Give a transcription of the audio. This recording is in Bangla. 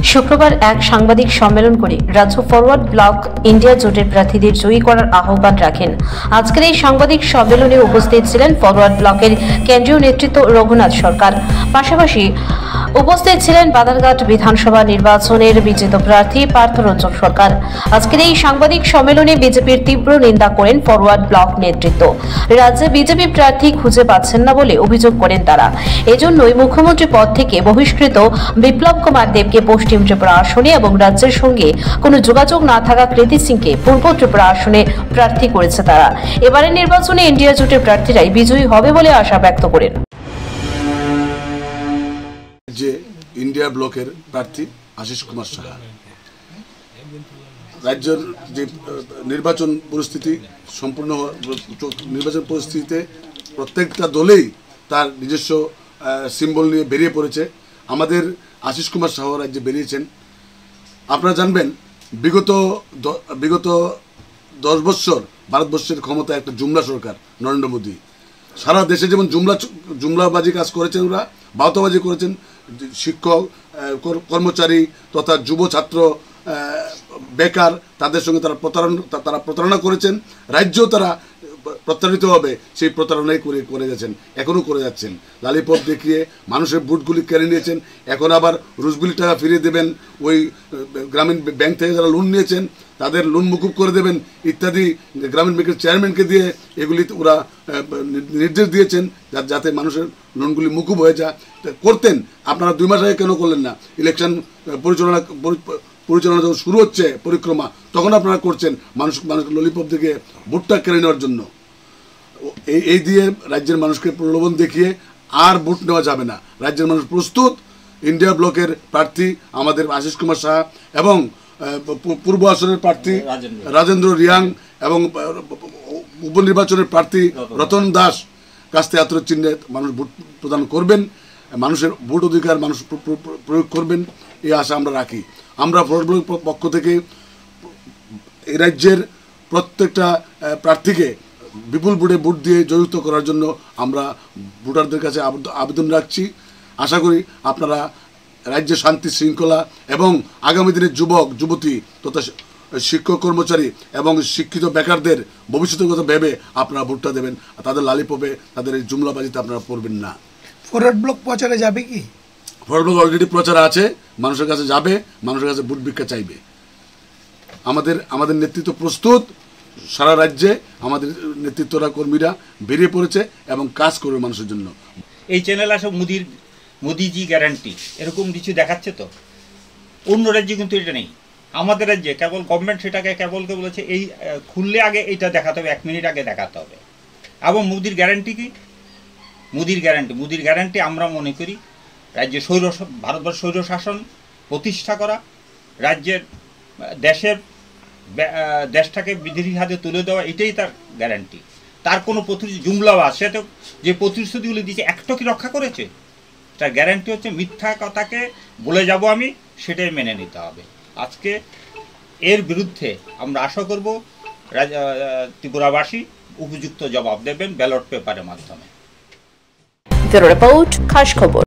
শুক্রবার এক সাংবাদিক সম্মেলন করে রাজ্য ফরওয়ার্ড ব্লক ইন্ডিয়া জোটের প্রার্থীদের জয়ী করার আহ্বান রাখেন। আজকের এই সাংবাদিক সম্মেলনে উপস্থিত ছিলেন ফরওয়ার্ড ব্লকের কেন্দ্রীয় নেতৃত্ব রঘুনাথ সরকার, পাশাপাশি উপস্থিত ছিলেন বাদারঘাট বিধানসভা নির্বাচনের বিজেতা প্রার্থী পার্থরঞ্জন সরকার। আজকের এই সাংবাদিক সম্মেলনে বিজেপির তীব্র নিন্দা করেন ফরওয়ার্ড ব্লক নেতৃত্ব। রাজ্যে বিজেপি প্রার্থী খুঁজে পাচ্ছেন না বলে অভিযোগ করেন তারা। এজন্যই মুখ্যমন্ত্রী পদ থেকে বহিষ্কৃত বিপ্লব কুমার দেবকে পশ্চিম ত্রিপুরা আসনে এবং রাজ্যের সঙ্গে কোনো যোগাযোগ না থাকা কৃতি সিংকে পূর্ব ত্রিপুরা আসনে প্রার্থী করেছে তারা। এবারের নির্বাচনে ইন্ডিয়া জোটের প্রার্থীরাই বিজয়ী হবে বলে আশা ব্যক্ত করেন। যে ইন্ডিয়া ব্লকের প্রার্থী আশিস কুমার সাহা, রাজ্যের যে নির্বাচন পরিস্থিতি সম্পূর্ণ নির্বাচন পরিস্থিতিতে প্রত্যেকটা দলেই তার নিজস্ব সিম্বল নিয়ে বেরিয়ে পড়েছে। আমাদের আশিস কুমার সাহা রাজ্যে বেরিয়েছেন। আপনারা জানবেন বিগত 10 বছর ভারতবর্ষের ক্ষমতা একটা জুমলা সরকার নরেন্দ্র মোদী। সারা দেশে যেমন জুমলাবাজি কাজ করেছেন, ওরা বাউতাবাজি করেছেন। শিক্ষক, কর্মচারী তথা যুব ছাত্র, বেকার, তাদের সঙ্গে তারা প্রতারণা করেছেন। রাজ্যও তারা প্রতারিত হবে সেই প্রতারণাই করে গেছেন, এখনও করে যাচ্ছেন। লালিপপ দেখিয়ে মানুষের বুটগুলি কেড়ে নিয়েছেন। এখন আবার রুজগুলি টাকা ফিরিয়ে দেবেন, ওই গ্রামীণ ব্যাংক থেকে যারা লোন নিয়েছেন তাদের লোন মুকুব করে দেবেন ইত্যাদি গ্রামীণ ব্যাংকের চেয়ারম্যানকে দিয়ে এগুলি ওরা নির্দেশ দিয়েছেন যাতে মানুষের লোনগুলি মুকুব হয়ে যায়। করতেন, আপনারা 2 মাস আগে কেন করলেন না? ইলেকশন পরিচালনা যখন শুরু হচ্ছে পরিক্রমা, তখন আপনারা করছেন মানুষকে ললিপপ থেকে ভোটটা কেড়ে নেওয়ার জন্য। এই দিয়ে রাজ্যের মানুষকে প্রলোভন দেখিয়ে আর ভোট নেওয়া যাবে না। রাজ্যের মানুষ প্রস্তুত। ইন্ডিয়া ব্লকের প্রার্থী আমাদের আশিস কুমার সাহা এবং পূর্ব আসনের প্রার্থী রাজেন্দ্র রিয়াং এবং উপনির্বাচনের প্রার্থী রতন দাস কাস্তে আতর চিহ্নে মানুষ ভোট প্রদান করবেন, মানুষের ভোট অধিকার মানুষ প্রয়োগ করবেন, এই আশা আমরা রাখি। আমরা ফরওয়ার্ড ব্লকের পক্ষ থেকে এই রাজ্যের প্রত্যেকটা প্রার্থীকে বিপুল ভোট দিয়ে জয়যুক্ত করার জন্য আমরা ভোটারদের কাছে আবেদন রাখছি। আশা করি আপনারা রাজ্যে শান্তি শৃঙ্খলা এবং আগামী দিনের যুবক যুবতী তথা শিক্ষক কর্মচারী এবং শিক্ষিত বেকারদের ভবিষ্যতের কথা ভেবে আপনারা ভোটটা দেবেন। তাদের লালিপপে তাদের এই জুমলাবাজিতে আপনারা পড়বেন না। ফরওয়ার্ড ব্লক প্রচারে যাবে কি? ফরওয়ার্ড ব্লক অলরেডি প্রচারে আছে, মানুষের কাছে যাবে, মানুষের কাছে ভোট ভিক্ষা চাইবে। আমাদের নেতৃত্ব প্রস্তুত। সারা রাজ্যে আমাদের নেতৃত্বরা কর্মীরা বেরিয়ে পড়েছে এবং কাজ করবে মানুষের জন্য। এই চ্যানেল আসে মোদিজি গ্যারান্টি এরকম কিছু দেখাচ্ছে, তো অন্য রাজ্যে কিন্তু এটা নেই। আমাদের রাজ্যে কেবল গভর্নমেন্ট সেটাকে কেবলকে বলেছে এই খুললে আগে এইটা দেখাতে হবে, 1 মিনিট আগে দেখাতে হবে। এবং মোদির গ্যারান্টি কি? মোদির গ্যারান্টি আমরা মনে করি রাজ্যে ভারতবর্ষ স্বৈর শাসন প্রতিষ্ঠা করা, রাজ্যের দেশটাকে বিদেশি হাতে তুলে দেওয়া, এটাই তার গ্যারান্টি। তার কোনো জুমলাবাজ সে তো যে প্রতিশ্রুতিগুলি দিয়েছে একটা কি রক্ষা করেছে? তার গ্যারান্টি হচ্ছে মিথ্যা কথাকে বলে যাব আমি, সেটাই মেনে নিতে হবে। আজকে এর বিরুদ্ধে আমরা আশা করব ত্রিপুরাবাসী উপযুক্ত জবাব দেবেন ব্যালট পেপারের মাধ্যমে। ব্যুরো রিপোর্ট, খাস খবর।